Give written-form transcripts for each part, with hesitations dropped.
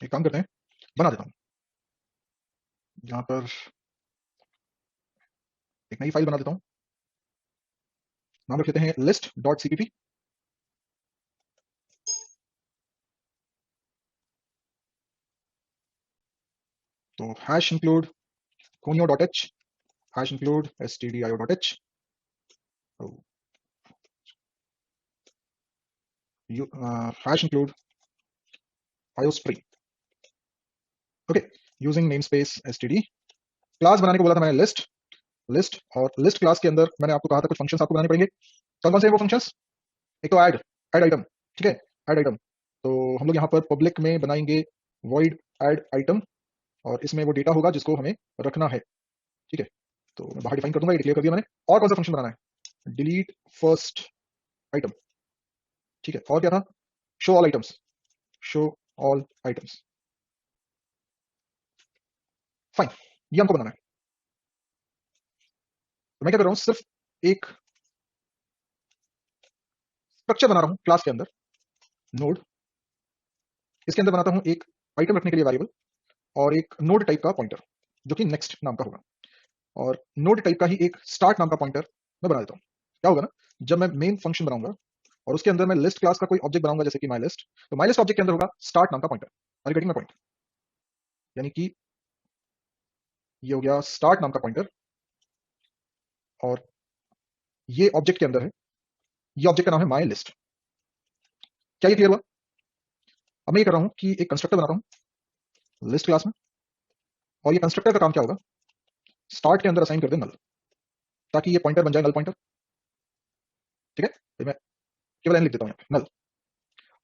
एक काम करते हैं, बना देता हूँ। यहाँ पर एक नई फाइल बना देता हूँ। नाम रख लेते हैं list.cpp। तो hash include conio.h, hash include stdio.h, hash include iostream। Okay, using namespace std। Class बनाने को बोला था मैंने लिस्ट, और लिस्ट क्लास के अंदर मैंने आपको कहा था कुछ फंक्शंस आपको बनाने पड़ेंगे। कौन कौन से हैं वो फंक्शंस? एक तो ऐड आइटम, ठीक है, ऐड आइटम। तो हम लोग यहाँ पर पब्लिक में बनाएंगे void ऐड आइटम, और इसमें वो डेटा होगा जिसको हमें रखना है, ठीक है। तो मैं बाहर डिफाइन कर दूंगा, ये डिक्लेयर कर दिया मैंने। और कौन सा फंक्शन बनाना है? डिलीट फर्स्ट आइटम, ठीक है। और क्या था? Show all items, show all items. Fine, ये हमको बनाना है। तो मैं क्या कर रहा हूं, सिर्फ एक स्ट्रक्चर बना रहा हूं क्लास के अंदर, नोड। इसके अंदर बनाता हूं एक आइटम रखने के लिए वेरिएबल, और एक नोड टाइप का पॉइंटर जो कि नेक्स्ट नाम का होगा। और नोड टाइप का ही एक स्टार्ट नाम का पॉइंटर मैं बना देता हूं। क्या होगा ना, जब मैं मेन फंक्शन बनाऊंगा और उसके अंदर मैं लिस्ट क्लास का कोई ऑब्जेक्ट बनाऊंगा, जैसे कि माई लिस्ट, तो माई लिस्ट ऑब्जेक्ट के अंदर होगा स्टार्ट नाम का pointer. Are you getting my point? यानी कि ये हो गया स्टार्ट नाम का पॉइंटर, और ये ऑब्जेक्ट के अंदर है, ये ऑब्जेक्ट का नाम है माई लिस्ट। क्या ये क्लियर हुआ? अब मैं ये कर रहा हूं कि एक कंस्ट्रक्टर बनाता हूं लिस्ट क्लास में, और ये कंस्ट्रक्टर का काम क्या होगा, स्टार्ट के अंदर असाइन कर दे नल, ताकि ये पॉइंटर बन जाए नल पॉइंटर, ठीक है। तो मैं केवल एन लिख देता हूं यहाँ पे, नल।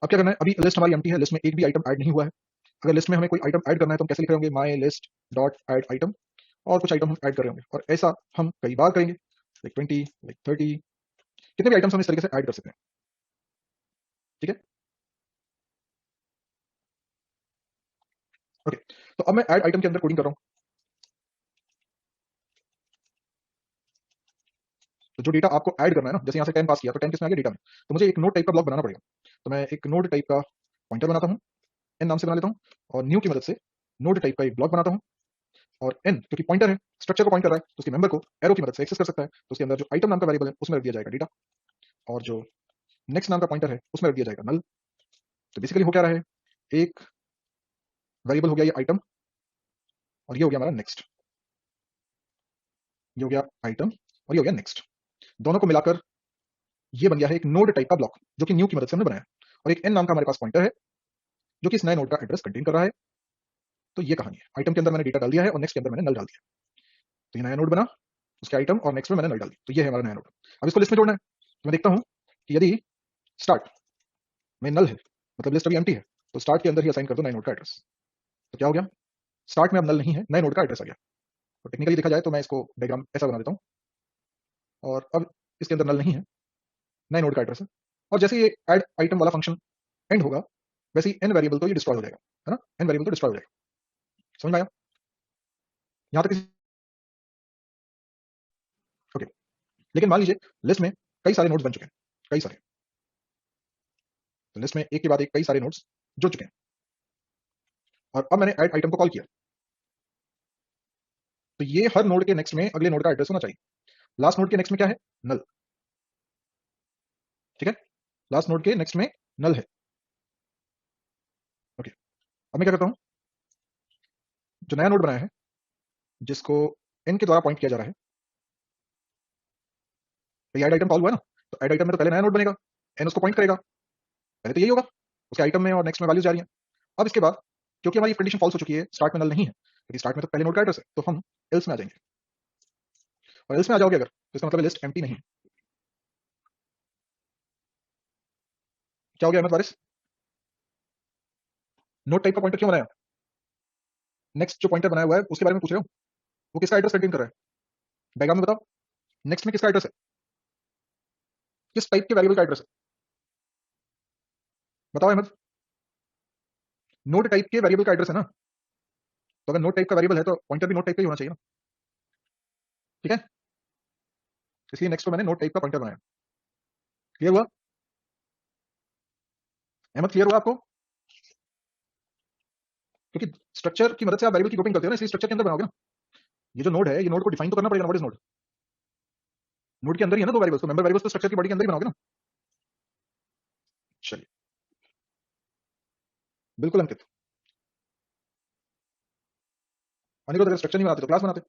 अब क्या करना है, अभी लिस्ट हमारी एम्प्टी है, लिस्ट में एक भी आइटम ऐड नहीं हुआ है। अगर लिस्ट में हमें कोई आइटम ऐड करना है तो हम कैसे लिख रहे होंगे, माई लिस्ट डॉट ऐड आइटम, और कुछ आइटम हम ऐड कर रहे होंगे, और ऐसा हम कई बार करेंगे, लाइक 20, लाइक 30, कितने भी आइटम्स हम इस तरीके से ऐड कर सकते हैं, ठीक है। ओके, तो अब मैं ऐड आइटम के अंदर कोडिंग कर रहा हूँ। तो जो डेटा आपको ऐड करना है ना, जैसे यहाँ से 10 पास किया, तो 10 किसमें आ गया, डेटा में। तो मुझे एक नोड टाइप का ब्लॉक बनाना पड़ेगा। तो मैं एक नोड टाइप का पॉइंटर बनाता हूँ, एन नाम से बना लेता हूँ, और न्यू की मदद से नोड टाइप का एक ब्लॉक बनाता हूँ। और एन क्योंकि पॉइंटर है, स्ट्रक्चर को पॉइंट कर रहा है, तो उसके मेंबर को एरो की मदद से एक्सेस कर सकता है। तो उसके अंदर जो आइटम नाम का वेरिएबल है उसमें रख दिया जाएगा डेटा, और जो नेक्स्ट नाम का पॉइंटर है उसमें रख दिया जाएगा नल। तो बेसिकली हो क्या रहा है, एक वेरिएबल हो गया ये आइटम, और ये हो गया हमारा नेक्स्ट। ये हो गया आइटम, और ये हो गया नेक्स्ट। दोनों को मिलाकर ये बन गया है एक नोड टाइप का ब्लॉक, जो कि न्यू की मदद से हमने बनाया। और एक एन नाम का हमारे पास पॉइंटर है, जो कि इस नए नोड का एड्रेस कंटेन कर रहा है। तो ये कहानी है, आइटम के अंदर मैंने डेटा डाल दिया है, और नेक्स्ट के अंदर मैंने नल डाल दिया। तो ये नया नोड बना, उसके आइटम और नेक्स्ट में मैंने नल डाल दी। तो ये है हमारा नया नोड। अब इसको लिस्ट में जोड़ना है। तो मैं देखता हूं कि यदि स्टार्ट में नल है, मतलब लिस्ट अभी एम्प्टी है, तो स्टार्ट के अंदर ही असाइन कर दो नए नोड का एड्रेस। तो क्या हो गया, स्टार्ट में अब नल नहीं है, नए नोड का एड्रेस आ गया। तो टेक्निकली देखा जाए तो मैं इसको डायग्राम ऐसा बना देता हूं, और अब इसके अंदर नल नहीं है, नए नोड का एड्रेस है। और जैसे ये ऐड आइटम वाला फंक्शन एंड होगा, वैसे ही एन वेरिएबल तो ये डिस्ट्रॉय हो जाएगा, है ना, एन वेरिएबल तो डिस्ट्रॉय हो जाएगा। समझ में आया यहां तक? ओके। लेकिन मान लीजिए लिस्ट में कई सारे नोड्स बन चुके हैं, कई सारे, तो लिस्ट में एक के बाद एक कई सारे नोड्स जुड़ चुके हैं, और अब मैंने ऐड आइटम को कॉल किया। तो ये हर नोड के नेक्स्ट में अगले नोड का एड्रेस होना चाहिए। लास्ट नोड के नेक्स्ट में क्या है, नल, ठीक है। लास्ट नोड के नेक्स्ट में नल है। ओके, अब मैं क्या करता हूं, जो नया नोड बनाया है, जिसको एन के द्वारा पॉइंट किया जा रहा है, तो ऐड आइटम कॉल हुआ है ना, तो ऐड आइटम में तो पहले नया नोड बनेगा, एन उसको पॉइंट करेगा, पहले तो यही होगा, उसके आइटम में और नेक्स्ट में वैल्यूज जा रही हैं। अब इसके बाद क्योंकि हमारी कंडीशन फॉल्स हो चुकी है, स्टार्ट में नल नहीं है, क्योंकि स्टार्ट में तो पहले नोड का एड्रेस है, तो हम एल्स में आ जाएंगे। और एल्स में आ जाओगे अगर, तो इसका मतलब लिस्ट एम्प्टी नहीं है। क्या हो गया अहमद वारिस, नोड टाइप का पॉइंटर क्यों बनाया? नेक्स्ट जो पॉइंटर बनाया हुआ है उसके बारे में पूछ रहे हो, वो किसका एड्रेस कंटेन कर रहा है, डायग्राम में बताओ। नेक्स्ट में किसका एड्रेस है, किस टाइप के वेरिएबल का एड्रेस है, बताओ अहमद। नोड टाइप के वेरिएबल का एड्रेस है ना, तो अगर नोड टाइप का वेरिएबल है तो पॉइंटर भी नोड टाइप का ही होना चाहिए ना, ठीक है। इसलिए नेक्स्ट को मैंने नोड टाइप का पॉइंटर बनाया। क्लियर हुआ अहमद, क्लियर हुआ आपको? क्योंकि स्ट्रक्चर की मदद से आप वेरिएबल की ग्रुपिंग करते हो ना, इसलिए स्ट्रक्चर के अंदर बनाओगे ना। ये जो नोड है, ये नोड को डिफाइन तो करना पड़ेगा ना, व्हाट इज नोड। नोड के अंदर ही है ना दो वेरिएबल्स, तो मेंबर वेरिएबल्स तो स्ट्रक्चर की बॉडी के अंदर ही बनाओगे ना। चलिए, बिल्कुल अंकित। अनिरुद्ध, अगर स्ट्रक्चर नहीं बनाते तो क्लास बनाते।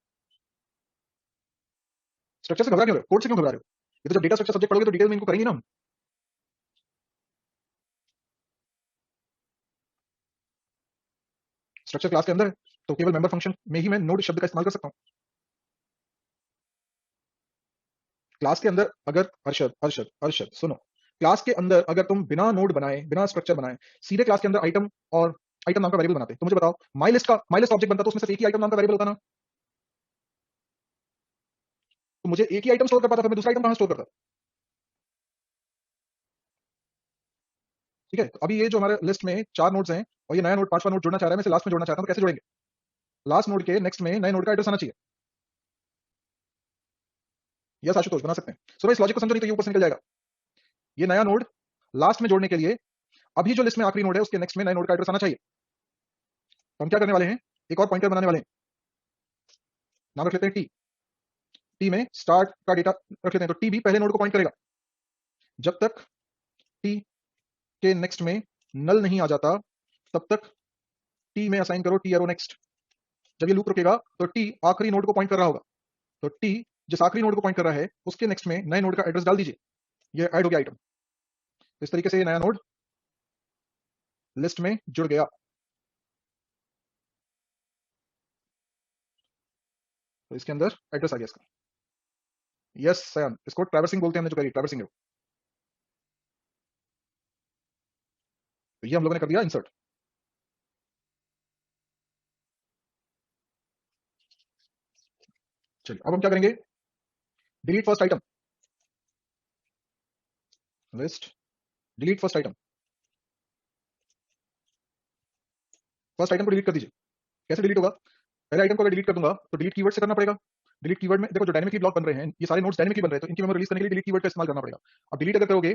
स्ट्रक्चर से घबरा क्यों रहे हो, कोड से क्यों घबरा रहे हो? ये तो जब डेटा स्ट्रक्चर सब्जेक्ट पढ़ोगे तो डिटेल में इनको करेंगे ना हम। स्ट्रक्चर क्लास के अंदर है, तो केवल मेंबर फंक्शन में ही मैं नोड शब्द का इस्तेमाल कर सकता हूं। क्लास के अंदर अगर अर्शद अर्शद अर्शद सुनो, क्लास के अंदर अगर तुम बिना नोड बनाए, बिना स्ट्रक्चर बनाए, सीधे क्लास के अंदर आइटम और आइटम नाम का वेरिएबल बनाते, तो मुझे बताओ, माई लिस्ट ऑब्जेक्ट बनता तो उसमें सिर्फ एक ही आइटम नाम का वेरिएबल होता ना। तो मुझे एक ही आइटम स्टोर कर पाता, फिर मैं दूसरा आइटम कहां स्टोर करता? ठीक है, तो अभी ये जो हमारे लिस्ट में 4 नोड्स हैं और ये नया नोड 5वां नोड जोड़ना चाह रहा है, मैं इसे लास्ट में जोड़ना चाहता हूं, तो कैसे जोड़ेंगे? लास्ट नोड के नेक्स्ट में नए नोड का एड्रेस आना चाहिए। यस आशुतोष, बना सकते हैं। सुनो, इस लॉजिक को समझो, नहीं तो ये ऊपर से निकल जाएगा। ये नया नोड लास्ट में जोड़ने के लिए अभी जो लिस्ट में आखिरी नोड है उसके नेक्स्ट में नए नोड का एड्रेस आना चाहिए। तो हम क्या करने वाले हैं, एक और पॉइंटर बनाने वाले हैं, नाम रख लेते हैं टी। टी में स्टार्ट का डेटा रख लेते हैं, तो टी भी पहले नोड को पॉइंट करेगा। जब तक टी के नेक्स्ट में नल नहीं आ जाता, तब तक टी में असाइन करो टी एरो नेक्स्ट। जब ये लूप रुकेगा तो टी आखिरी नोड को पॉइंट कर रहा होगा, तो टी जिस आखिरी नोड को पॉइंट कर रहा है उसके नेक्स्ट में नए नोड का एड्रेस डाल दीजिए। ये ऐड हो गया आइटम। तो इस तरीके से ये नया नोड लिस्ट में जुड़ गया। तो इसके अंदर एड्रेस आ गया इसका। यस सयान, इसको ट्रैवर्सिंग बोलते हैं, हमने जो करी ट्रैवर्सिंग है। तो ये हम लोगों ने कर दिया इंसर्ट। चलिए, अब हम क्या करेंगे, delete first item, list delete first item. First item को डिलीट कर दीजिए। कैसे डिलीट होगा? पहले आइटम को अगर डिलीट कर दूंगा तो डिलीट कीवर्ड से करना पड़ेगा। डिलीट कीवर्ड में देखो, जो डायनेमिकली ब्लॉक बन रहे हैं, ये सारे नोड्स डायनेमिकली बन रहे हैं, तो इनकी मेमोरी रिलीज करने के लिए डिलीट कीवर्ड का इस्तेमाल करना पड़ेगा। अब डिलीट अगर करोगे,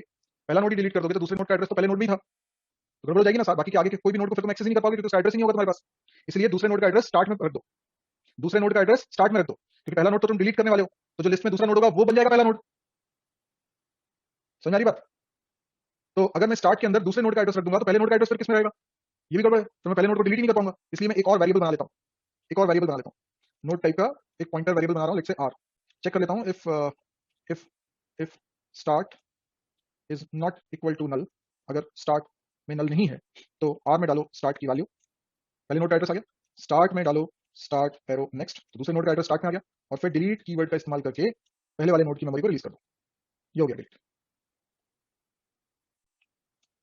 पहला नोड ही डिलीट कर दोगे, तो दूसरे नोड का एड्रेस तो पहले नोड में ही था, तो गड़बड़ हो जाएगी ना। बाकी के आगे के कोई भी नोड को फिर तुम एक्सेस ही नहीं कर पाओगे, क्योंकि उसका एड्रेस ही नहीं होगा तुम्हारे पास। इसलिए दूसरे नोड का एड्रेस स्टार्ट में रख दो। दूसरे नोड का एड्रेस स्टार्ट में रख दो, क्योंकि पहला नोड तो तुम डिलीट करने वाले हो, तो जो लिस्ट में दूसरा नोड होगा वो बन जाएगा पहला नोड। समझ आ रही बात? तो अगर मैं स्टार्ट के अंदर दूसरे नोड का एड्रेस रख दूंगा, तो पहले नोड का एड्रेस फिर किसमें रहेगा? ये भी गड़बड़ है, तो मैं पहले नोड को डिलीट ही नहीं कर पाऊंगा। इसलिए मैं एक और वेरिएबल बना लेता हूँ, एक और वेरिएबल बना लेता हूँ, नोड टाइप का एक पॉइंटर वेरिएबल बना रहा हूँ, लेट्स से आर। चेक कर लेता हूँ, if if start is not equal to null, अगर स्टार्ट में नल नहीं है तो आर में डालो स्टार्ट की वैल्यू। पहले नोड का एड्रेस आ गया, स्टार्ट में डालो स्टार्ट एरो नेक्स्ट, तो दूसरे नोड का एड्रेस स्टार्ट में आ गया, और फिर डिलीट कीवर्ड का इस्तेमाल करके पहले वाले नोड की मेमोरी को रिलीज कर दो। ये हो गया डिलीट।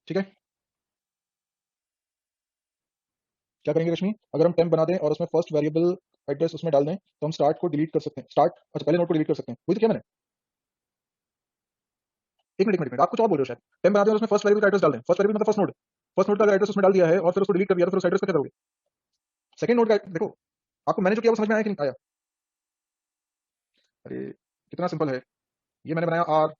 ठीक है, क्या करेंगे रश्मि, अगर हम टेम्प बना दें और उसमें फर्स्ट वेरिएबल एड्रेस उसमें डाल दें, तो हम स्टार्ट को डिलीट कर सकते हैं। स्टार्ट, अच्छा पहले नोड को डिलीट कर सकते हैं, वही तो क्या मैंने। एक मिनट, आप कुछ और बोल रहे हो शायद। टेम्प बना दें और उसमें फर्स्ट वेरिएबल का एड्रेस डाल दें, फर्स्ट वेरिएबल मतलब फर्स्ट नोड का एड्रेस उसमें डाल दिया है और फिर उसको डिलीट कर दिया, तो फिर उस एड्रेस का क्या करोगे? सेकंड नोड का देखो, आपको मैंने जो किया वो समझ में आया कि नहीं आया? अरे कितना सिंपल है, ये मैंने बनाया आर।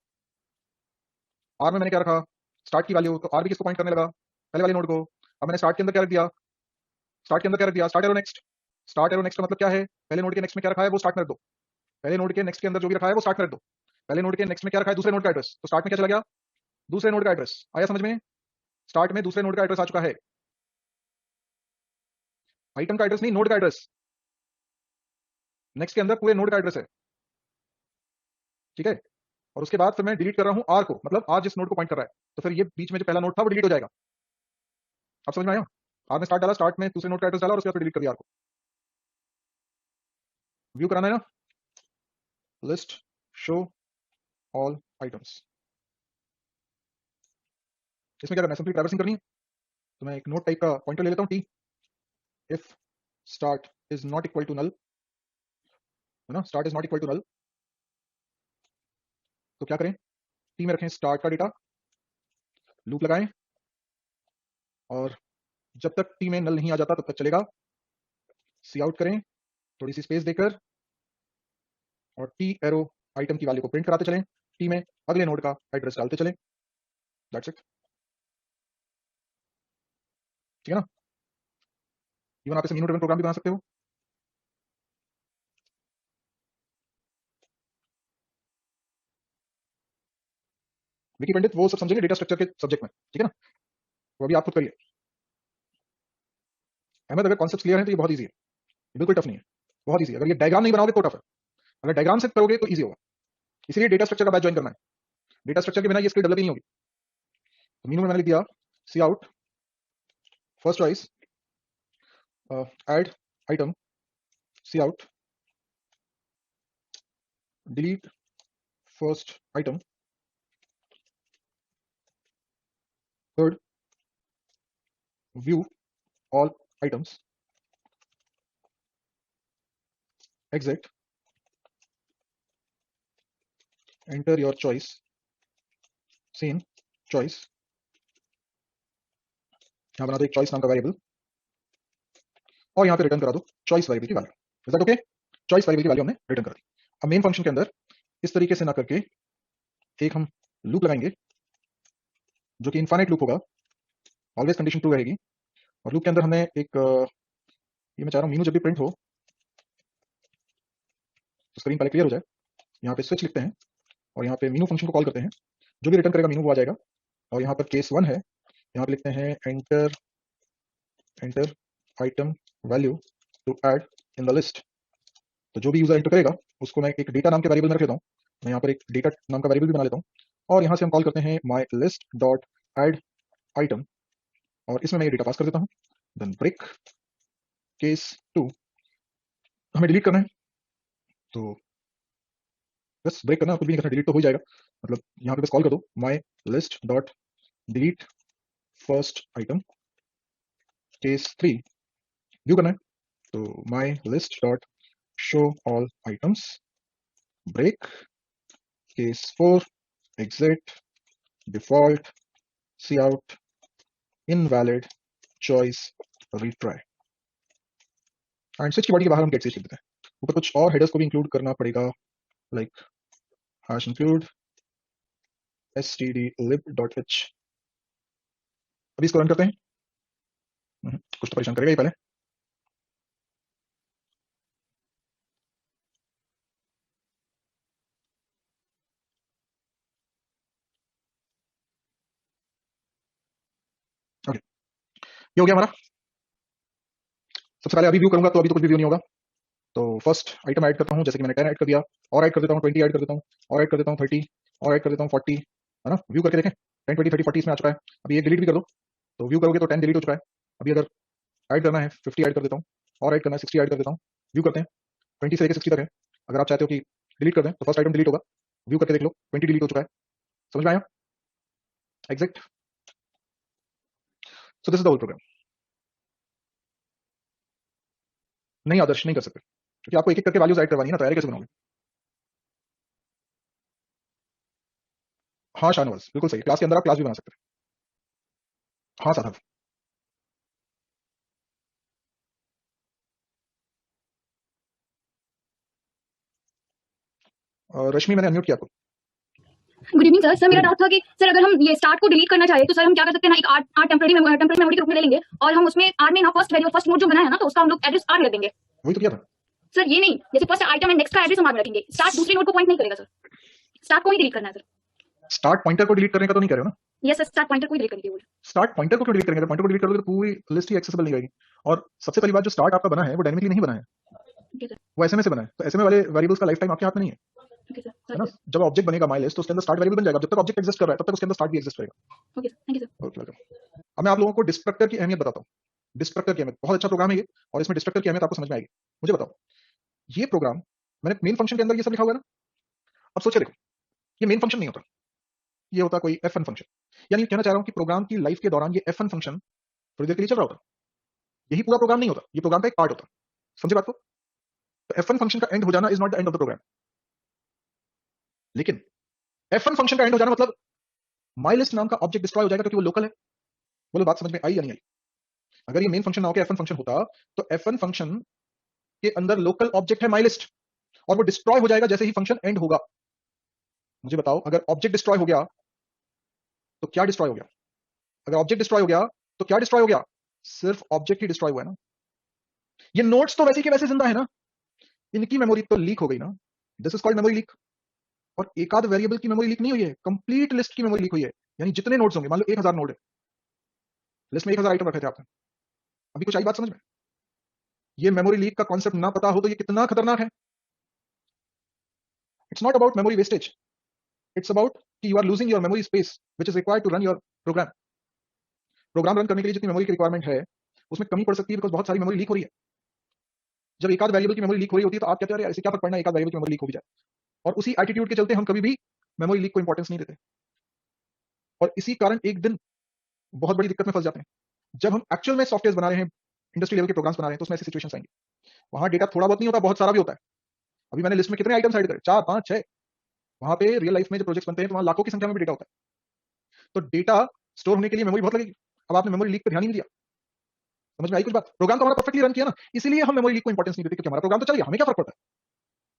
आर में मैंने क्या रखा, स्टार्ट की वैल्यू, तो आर भी किसको पॉइंट करने लगा? पहले वाले नोड को। अब मैंने स्टार्ट के अंदर क्या रख दिया, स्टार्ट के अंदर क्या रख दिया, start arrow next. Start arrow next का मतलब क्या है, पहले नोड के नेक्स्ट में क्या रखा है वो स्टार्ट में रख दो। पहले नोड के नेक्स्ट के अंदर जो भी रखा है वो स्टार्ट में रख दो। पहले नोड के नेक्स्ट में क्या रखा है, दूसरे नोड का एड्रेस, तो स्टार्ट में क्या चला गया, दूसरे नोड का एड्रेस। आया समझ में? स्टार्ट में दूसरे नोड का एड्रेस आ चुका है, आइटम का एड्रेस नहीं, नोड का एड्रेस। नेक्स्ट के अंदर पूरे नोड का एड्रेस है। ठीक है, और उसके बाद फिर मैं डिलीट कर रहा हूं आर को, मतलब आर जिस नोड को पॉइंट कर रहा है, तो फिर ये बीच में जो पहला नोड था वो डिलीट हो जाएगा। अब समझ में आया? आर में स्टार्ट डाला, स्टार्ट में दूसरे नोड का एड्रेस डाला और उसके बाद डिलीट कर दिया आर को। व्यू कराना है ना, लिस्ट शो ऑल आइटम्स। इसमें क्या करना है, सिंपली ट्रैवर्सिंग करनी है। तो मैं एक नोट टाइप का पॉइंटर ले लेता हूं T. If start is not equal to null, है ना, start is not equal to null, तो क्या करें, टी में रखें स्टार्ट का डेटा, लूप लगाएं, और जब तक टी में नल नहीं आ जाता तब तक चलेगा। सी आउट करें, थोड़ी सी स्पेस देकर, और टी एरो आइटम की वैल्यू को प्रिंट कराते चलें, टी में अगले नोड का एड्रेस डालते चलें। That's it. ठीक है ना, इवन आप इसे मीनू ड्रिवन प्रोग्राम भी बना सकते हो। विकी पंडित वो सब समझेंगे डेटा स्ट्रक्चर के सब्जेक्ट में, ठीक है ना, वो अभी आप खुद करिए। अहमद अगर कॉन्सेप्ट क्लियर है तो ये बहुत ईजी है, बिल्कुल टफ नहीं है, बहुत ईजी है। अगर ये डायग्राम नहीं बनाओगे तो टफ है, अगर डायग्राम से करोगे तो ईजी होगा। इसीलिए डेटा स्ट्रक्चर का बैच ज्वाइन करना है, डेटा स्ट्रक्चर के बिना ये स्किल डेवलप ही नहीं होगी। तो मीनू में मैंने लिख दिया cout first choice add item cout delete first item third view all items exit enter your choice same choice, यहां बना दो एक चॉइस नाम का वेरिएबल और यहां पे रिटर्न करा दो चॉइस वेरिएबल की value. Is that okay? Choice variable की वैल्यू हमने रिटर्न कर दी। अब मेन फंक्शन के अंदर इस तरीके से ना करके एक हम लूप लगाएंगे जो कि इनफाइनाइट लूप होगा, ऑलवेज कंडीशन ट्रू रहेगी। और लूप के अंदर हमने एक ये मैं चाह रहा हूं मीनू जब भी प्रिंट हो तो स्क्रीन पहले क्लियर हो जाए। यहाँ पे स्विच लिखते हैं और यहाँ पे मीनू फंक्शन को कॉल करते हैं, जो भी रिटर्न करेगा मीनू वो आ जाएगा। और यहाँ पर केस 1 है, यहाँ पे लिखते हैं enter item value to add in the list. तो जो भी यूजर एंटर करेगा उसको मैं एक डेटा नाम के वेरिएबल में रख लेता हूँ, मैं यहाँ पर एक डेटा नाम का वेरिएबल भी बना लेता हूँ और यहाँ से हम कॉल करते हैं माई लिस्ट डॉट ऐड आइटम और इसमें मैं ये डेटा पास कर देता हूँ। देन ब्रेक केस 2 हमें डिलीट करना है, तो बस ब्रेक करना, कुछ भी नहीं करना, डिलीट तो हो जाएगा। मतलब यहाँ पे बस कॉल कर दो my list dot delete first item case 3 view करना है, तो my list dot show all items break case 4 exit default C out invalid choice retry. End switch की बॉडी के बाहर हम गेट से लिख देते हैं। ऊपर कुछ और हेडर्स को भी इंक्लूड करना पड़ेगा, लाइक hash include stdlib.h। अभी इसको रन करते हैं, कुछ तो परेशान करेगा ये पहले। ओके, ये हो गया हमारा। सबसे पहले अभी व्यू करूंगा तो अभी तो कुछ भी व्यू नहीं होगा, तो फर्स्ट आइटम ऐड करता हूं, जैसे कि मैंने 10 ऐड कर दिया, और ऐड कर देता हूं 20 ऐड कर देता हूं, और ऐड कर देता हूं 30, और ऐड कर देता हूं 40, है ना। व्यू करके देखें 10 20 30 40 इसमें आ चुका है। अभी ये डिलीट भी कर दो, तो व्यू करोगे तो 10 डिलीट हो चुका है। अभी अगर ऐड करना है 50 ऐड कर देता हूँ, और ऐड करना है 60 ऐड कर देता हूँ। व्यू करते हैं 20 से लेकर 60 तक है। अगर आप चाहते हो कि डिलीट कर दें तो फर्स्ट आइटम डिलीट होगा, व्यू करके देख लो 20 डिलीट हो चुका है। समझ में आया? Exit. So this is the whole program. नहीं आदर्श नहीं कर सकते, क्योंकि आपको एक एक करके वैल्यूज ऐड करवानी है ना, तो ऐरे कैसे बनाओगे? हाँ शाहनवाज बिल्कुल सही, क्लास के अंदर आप क्लास भी बना सकते हैं। हाँ साधव। रश्मि मैंने अनम्यूट किया आपको। Good evening sir. सर मेरा गुड डाउट था कि सर अगर हम ये स्टार्ट को डिलीट करना चाहे तो सर हम क्या कर सकते हैं ना, एक आर टेम्पररी मेमोरी के रूप में ले लेंगे और हम उसमें आर में ना फर्स्ट वेरिएबल फर्स्ट नोड जो बना है ना, तो उसका हम लोग एड्रेस आर रख देंगे। वही तो किया था सर ये नहीं, जैसे फर्स्ट आइटम एंड नेक्स्ट का एड्रेस हम आर में रखेंगे, स्टार्ट दूसरी नोड को पॉइंट नहीं करेगा सर, स्टार्ट को ही डिलीट करना है सर। स्टार्ट पॉइंटर को डिलीट करने का तो नहीं कह रहे हो ना? यस सर, स्टार्ट पॉइंटर को ही डिलीट करने के बोल। स्टार्ट पॉइंटर को क्यों डिलीट करेंगे? पॉइंटर को डिलीट करोगे तो पूरी लिस्ट ही एक्सेसिबल नहीं रहेगी। और सबसे पहली बात, जो स्टार्ट आपका बना है वो डायनेमिकली नहीं बना है, ओके सर, वो एसएमए से बना है। तो एसएमए वाले वेरिएबल्स का लाइफ टाइम आपके हाथ में नहीं है, ओके सर, है ना। जब ऑब्जेक्ट बनेगा माई लिस्ट तो उसके अंदर स्टार्ट वेरिएबल बन जाएगा, जब तक ऑब्जेक्ट एग्जिस्ट कर रहा है तब तक उसके अंदर स्टार्ट भी एग्जिस्ट करेगा। Okay thank you sir. Okay welcome. अब मैं आप लोगों को डिस्ट्रक्टर की अहमियत बताता हूँ। डिस्ट्रक्टर की अहमियत, बहुत अच्छा प्रोग्राम है ये, और इसमें डिस्ट्रक्टर की अहमियत आपको समझ में आएगी। मुझे बताओ, ये प्रोग्राम मैंने मेन फंक्शन के अंदर ये सब लिखा हुआ है ना, अब सोचिए देखो, ये मेन फंक्शन नहीं होता, ये होता कोई F1 फंक्शन। यानी कहना चाह रहा हूं कि प्रोग्राम की लाइफ के दौरान ये F1 फंक्शन थोड़ी देर के लिए चल रहा होता, यही पूरा प्रोग्राम नहीं होता, ये प्रोग्राम का एक पार्ट होता। समझे बात को? तो F1 फंक्शन का एंड हो जाना is not the end of the program. लेकिन F1 फंक्शन का एंड हो जाना मतलब माई लिस्ट नाम का ऑब्जेक्ट डिस्ट्रॉय हो जाएगा, क्योंकि वो लोकल है। बोलो बात समझ में आई या नहीं आई? अगर ये मेन फंक्शन ना होकर F1 फंक्शन होता तो F1 फंक्शन के अंदर लोकल ऑब्जेक्ट है माई लिस्ट, और वो डिस्ट्रॉय हो जाएगा जैसे ही फंक्शन एंड होगा। मुझे बताओ, अगर ऑब्जेक्ट डिस्ट्रॉय हो गया तो क्या डिस्ट्रॉय हो गया? अगर ऑब्जेक्ट डिस्ट्रॉय हो गया तो क्या डिस्ट्रॉय हो गया? सिर्फ ऑब्जेक्ट ही डिस्ट्रॉय हुआ है ना। ये नोट्स तो वैसे के वैसे जिंदा है ना, इनकी मेमोरी तो लीक हो गई ना, this is called memory leak. और एक आध वेरिएबल की मेमोरी लीक नहीं हुई है, कंप्लीट लिस्ट की मेमोरी लीक हुई है। यानी जितने नोट्स होंगे, मान लो 1000 नोड है, लिस्ट में 1000 आइटम रखे थे आपने, अभी कुछ आई बात समझ में? ये मेमोरी लीक का कॉन्सेप्ट ना पता हो तो ये कितना खतरनाक है। It's not about memory wastage, it's about कि you are losing your memory space which is required to run your program. Program run करने के लिए जितनी मेमोरी की रिक्वायरमेंट है, उसमें कमी पड़ सकती है बिकॉज बहुत सारी मेमोरी लीक हो रही है। जब एक आध वेरिएबल की मेमोरी लीक हो रही होती है तो आप कहते हैं यार ऐसे क्या फर्क पड़ना है, एक आध वेरिएबल की मेमोरी लीक हो भी जाए। और उसी एटीट्यूड के चलते हम कभी भी मेमोरी लीक को इंपॉर्टेंस नहीं देते, और इसी कारण एक दिन बहुत बड़ी दिक्कत में फंस जाते हैं। जब हम एक्चुअल में सॉफ्टवेयर बना रहे हैं, इंडस्ट्री लेवल के प्रोग्राम्स बना रहे हैं, तो उसमें ऐसी सिचुएशंस आएंगी। वहां डेटा थोड़ा बहुत नहीं होता, बहुत सारा भी होता है। अभी मैंने लिस्ट में कितने आइटम साइड करे, 4 5 6। वहां पे रियल लाइफ में जो प्रोजेक्ट्स बनते हैं तो वहां लाखों की संख्या में भी डेटा होता है। तो डेटा स्टोर होने के लिए मेमोरी बहुत लगेगी। अब आपने मेमोरी लीक पर ध्यान ही नहीं दिया, समझ में आई कुछ बात? प्रोग्राम तो हमारा परफेक्टली रन किया ना, इसीलिए हम मेमोरी लीक को इंपॉर्टेंस नहीं देते, क्योंकि हमारा प्रोग्राम तो चल गया, हमें क्या फर्क पड़ता है।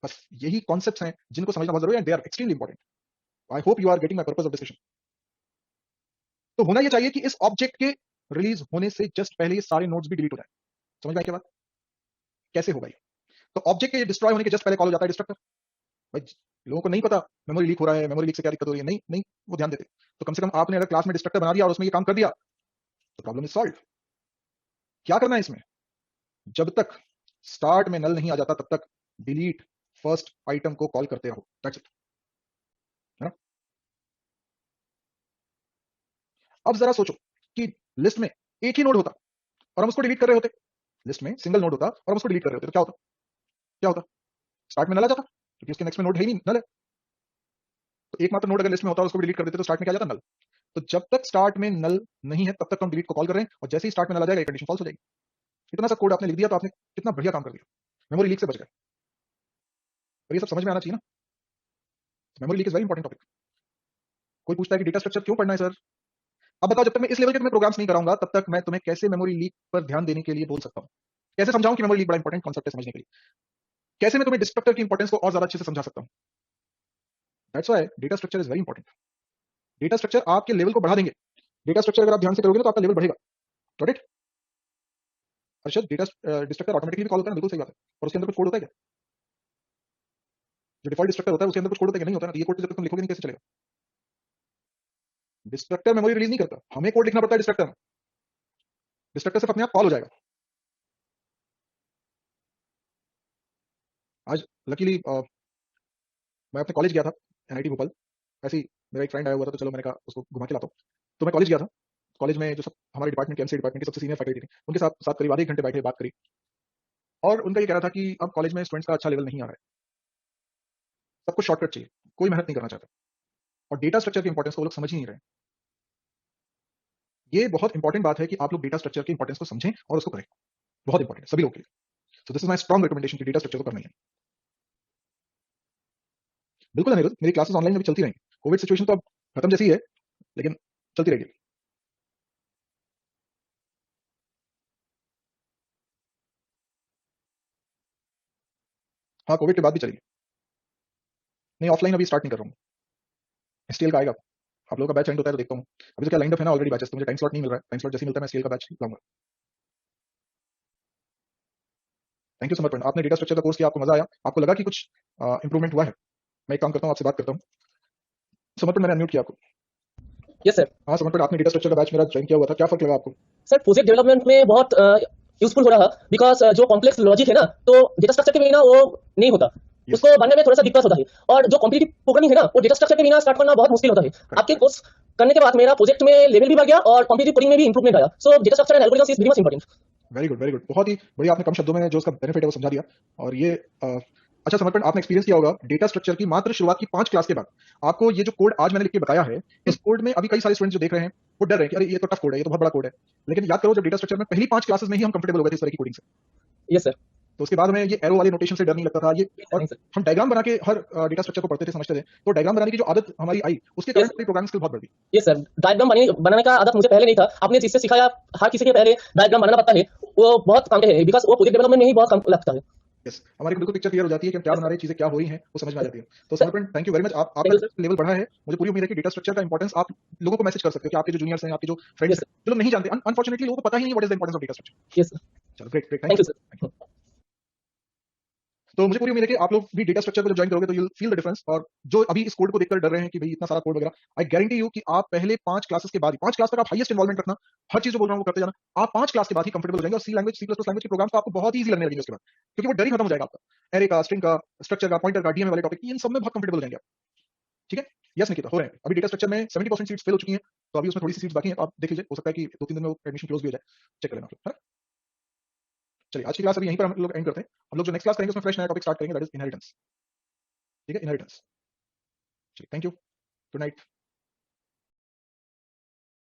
बस यही कॉन्सेप्ट्स हैं जिनको समझना बहुत जरूरी है, they are extremely important. I hope you are getting my purpose of discussion. तो होना यह चाहिए कि इस ऑब्जेक्ट के रिलीज होने से जस्ट पहले ये सारे नोड्स भी डिलीट हो जाए। समझ में आई क्या बात? कैसे होगा ये? तो ऑब्जेक्ट के डिस्ट्रॉय होने के जस्ट पहले कॉल हो जाता है डिस्ट्रक्टर। भाई लोगों को नहीं पता मेमोरी लीक हो रहा है, मेमोरी लीक से क्या दिक्कत हो रही है, नहीं नहीं वो ध्यान देते। तो कम से कम आपने अगर क्लास में डिस्ट्रक्टर बना दिया और उसमें ये काम कर दिया तो प्रॉब्लम इज सॉल्व। क्या करना है इसमें? जब तक स्टार्ट में नल नहीं आ जाता तब तक डिलीट फर्स्ट आइटम को कॉल करते रहो, दैट्स इट, है ना? अब जरा सोचो कि लिस्ट में एक ही नोड होता और हम उसको डिलीट कर रहे होते, लिस्ट में सिंगल नोड होता और हम उसको डिलीट कर रहे होते, तो क्या होता? क्या होता? स्टार्ट में नल आ जाता, क्योंकि उसके नेक्स्ट में नोड है ही नहीं, नल है। तो एकमात्र नोड अगर लिस्ट में होता और उसको डिलीट कर देते तो स्टार्ट में क्या आ जाता? नल। तो जब तक स्टार्ट में नल नहीं है तब तक हम डिलीट को कॉल कर रहे हैं, और जैसे ही स्टार्ट में नल आ जाएगा कंडीशन फॉल्स हो जाएगी। इतना सा कोड आपने लिख दिया तो आपने कितना बढ़िया काम कर दिया, मेमोरी लीक से बच गए। और ये सब समझ में आना चाहिए ना। Memory leak is very important topic. कोई पूछता है कि डेटा स्ट्रक्चर क्यों पढ़ना है सर? अब बताओ, जब तक मैं इस लेवल के तुम्हें प्रोग्राम्स नहीं कराऊंगा तब तक मैं तुम्हें कैसे मेमोरी लीक पर ध्यान देने के लिए बोल सकता हूं? कैसे समझाऊं कि मेमोरी लीक बड़ा इंपॉर्टेंट कॉन्सेप्ट है समझने के लिए? कैसे मैं तुम्हें डिस्ट्रक्टर की इंपॉर्टेंस को और ज्यादा अच्छे से समझा सकता हूं? That's why data structure is very important. Data structure आपके लेवल को बढ़ा देंगे। डेटा स्ट्रक्चर अगर आप ध्यान से करोगे ना तो आपका लेवल बढ़ेगा। Got it? Arshad, data destructor automatically call होता है ना, बिल्कुल सही बात है। और उसके अंदर कुछ कोड होता है क्या? जो डिफॉल्ट डिस्ट्रक्टर होता है उसके अंदर कुछ कोड होता है क्या? नहीं होता ना। तो ये कोड तो जब तक तुम लिखोगे नहीं कैसे चलेगा? डिस्ट्रक्टर मेमोरी रिलीज नहीं करता, हमें कोड लिखना पड़ता है डिस्ट्रक्टर में। डिस्ट्रक्टर सिर्फ अपने आप कॉल हो जाएगा। आज लकीली मैं अपने कॉलेज गया था, एनआईटी भोपाल। ऐसे ही मेरा एक फ्रेंड आया हुआ था तो चलो मैंने कहा उसको घुमा के लाता हूँ। तो मैं कॉलेज गया था। कॉलेज में जो सब हमारे डिपार्टमेंट के, एमसीए डिपार्टमेंट की सबसे सीनियर फैकल्टी थी, उनके साथ साथ करीब आधे एक घंटे बैठे बात करी। और उनका ये कह रहा था कि अब कॉलेज में स्टूडेंट्स का अच्छा लेवल नहीं आ रहा है, सबको शॉर्टकट चाहिए, कोई मेहनत नहीं करना चाहता। और डेटा स्ट्रक्चर की इंपॉर्टेंस को वो लोग समझ ही नहीं रहे। ये बहुत इंपॉर्टेंट बात है कि आप लोग डेटा स्ट्रक्चर की इंपॉर्टेंस को समझें और उसको करें। बहुत इंपॉर्टेंट है सभी लोग के लिए। सो this is my strong recommendation कि डेटा स्ट्रक्चर को करना ही है। बिल्कुल अनिरुद्ध, मेरी क्लासेस ऑनलाइन में भी चलती रहेंगी। कोविड सिचुएशन तो अब खत्म जैसी है, लेकिन चलती रहेगी। हाँ, कोविड के बाद भी चलेगी। नहीं, ऑफलाइन अभी स्टार्ट नहीं कर रहा हूँ। एसटीएल का आएगा, आप लोगों का बैच एंड होता है तो देखता हूँ। अभी तो क्या लाइन अप है ना ऑलरेडी बैचेस, तो मुझे टाइम स्लॉट नहीं मिल रहा है। टाइम स्लॉट जैसे ही मिलता है मैं एसटीएल का बैच लाऊंगा। थैंक यू समर्पण, आपने डेटा स्ट्रक्चर का कोर्स किया, आपको मजा आया, आपको लगा कि कुछ इंप्रूवमेंट हुआ है। मैं एक काम करता हूँ, आपसे बात करता हूँ। समर्पण, मैंने अनम्यूट किया आपको। Yes sir. हाँ समर्पण, आपने डेटा स्ट्रक्चर का बैच मेरा ज्वाइन किया हुआ था, क्या फर्क लगा आपको? सर प्रोजेक्ट डेवलपमेंट में बहुत यूजफुल हो रहा बिकॉज जो कॉम्प्लेक्स लॉजिक है ना तो डेटा स्ट्रक्चर के बिना वो नहीं होता। उसको बनने में थोड़ा सा दिक्कत होता है, और जो कॉम्पिटिटिव प्रोग्रामिंग है ना वो डेटा स्ट्रक्चर के बिना स्टार्ट करना बहुत मुश्किल होता है। आपके कोर्स करने के बाद मेरा प्रोजेक्ट में लेवल भी बढ़ गया और कॉम्पिटिटिव कोडिंग में भी इंप्रूवमेंट आया। सो data structure and algorithms is very much important. Very good very good, बहुत ही बढ़िया। आपने कम शब्दों में जो उसका बेनिफिट है वो समझा दिया। और ये अच्छा समर्पण, आपने एक्सपीरियंस किया होगा डेटा स्ट्रक्चर की मात्र शुरुआत की 5 क्लास के बाद आपको ये जो कोड आज मैंने लिख के बताया है, इस कोड में अभी कई सारे स्टूडेंट्स जो देख रहे हैं वो डर रहे हैं कि अरे ये तो टफ कोड है, ये तो बहुत बड़ा कोड है। लेकिन याद करो, जब डेटा स्ट्रक्चर में पहली 5 क्लासेस में ही हम कंफर्टेबल हो गए थे इस तरह की कोडिंग से। Yes sir. तो उसके बाद हमें ये एरो वाले नोटेशन से डर नहीं लगता था। ये और नहीं सर। हम डायग्राम बना के हर डेटा स्ट्रक्चर को पढ़ते थे, समझते थे। तो डायग्राम बनाने की जो आदत हमारी आई, उसके कारण हमारी प्रोग्रामिंग स्किल बहुत बढ़ गई। यस सर, डायग्राम बनाने का आदत मुझे पहले नहीं था। आपने जिससे सिखाया, हर किसी के पहले डायग्राम बनाना पड़ता है, वो बहुत काम है बिकॉज वो प्रोजेक्ट डेवलपमेंट में ही बहुत काम लगता है। यस, हमारी बिल्कुल पिक्चर क्लियर हो जाती है कि हम क्या Yes, बना रहे हैं, चीजें क्या हो रही हैं, वो समझ में आ जाती है। तो Sir, समर्पण, थैंक यू वेरी मच। आपका thank you, sir. लेवल बढ़ा है, मुझे पूरी उम्मीद है कि डेटा स्ट्रक्चर का इंपॉर्टेंस आप लोगों को मैसेज कर सकते हो कि आपके जो जूनियर्स हैं, आपके जो फ्रेंड्स Yes, हैं, जो लोग नहीं जानते, अनफॉर्चुनेटली लोगों को पता ही नहीं what is the importance of data structure. yes, sir. चलो great great, Thank thank you, you. sir. तो मुझे पूरी उम्मीद है कि आप लोग भी डेटा स्ट्रक्चर को जब ज्वाइन करोगे तो यू फील द डिफरेंस। और जो अभी इस कोड को देखकर डर रहे हैं कि भाई इतना सारा कोड वगैरह, आई गारंटी यू कि आप पहले 5 क्लासेस के बाद ही, 5 क्लास तक आप हाईएस्ट इन्वॉल्वमेंट रखना, हर चीज जो बोल रहा हूँ वो करते जाना, आप 5 क्लास के बाद ही कंफर्टेबल हो जाएंगे और C language, C plus plus language के प्रोग्राम तो आपको बहुत ईजी लगने लगेंगे उसके बाद, क्योंकि वो डर ही खत्म हो जाएगा आपका। एरे का, स्ट्रिंग का, स्ट्रक्चर का, पॉइंटर का, डीएमए वाले टॉपिक, इन सब में बहुत कंफर्टेबल हो जाएंगे आप। ठीक है, यस निकिता, हो रहे हैं अभी डेटा स्ट्रक्चर में 70% सीट्स फिल हो चुकी हैं, तो अभी उसमें थोड़ी सी सीट्स बाकी हैं, तो आप देख लीजिए, हो सकता है कि 2-3 दिन में वो एडमिशन क्लोज भी हो जाए, चेक कर लेना आप लोग, है ना। चलिए आज की क्लास अभी यहीं पर हम लोग एंड करते हैं। हम लोग जो नेक्स्ट क्लास करेंगे उसमें फ्रेश नया टॉपिक स्टार्ट करेंगे, दैट इज इनहेरिटेंस। ठीक है, इनहेरिटेंस। चलिए, थैंक यू, गुड नाइट।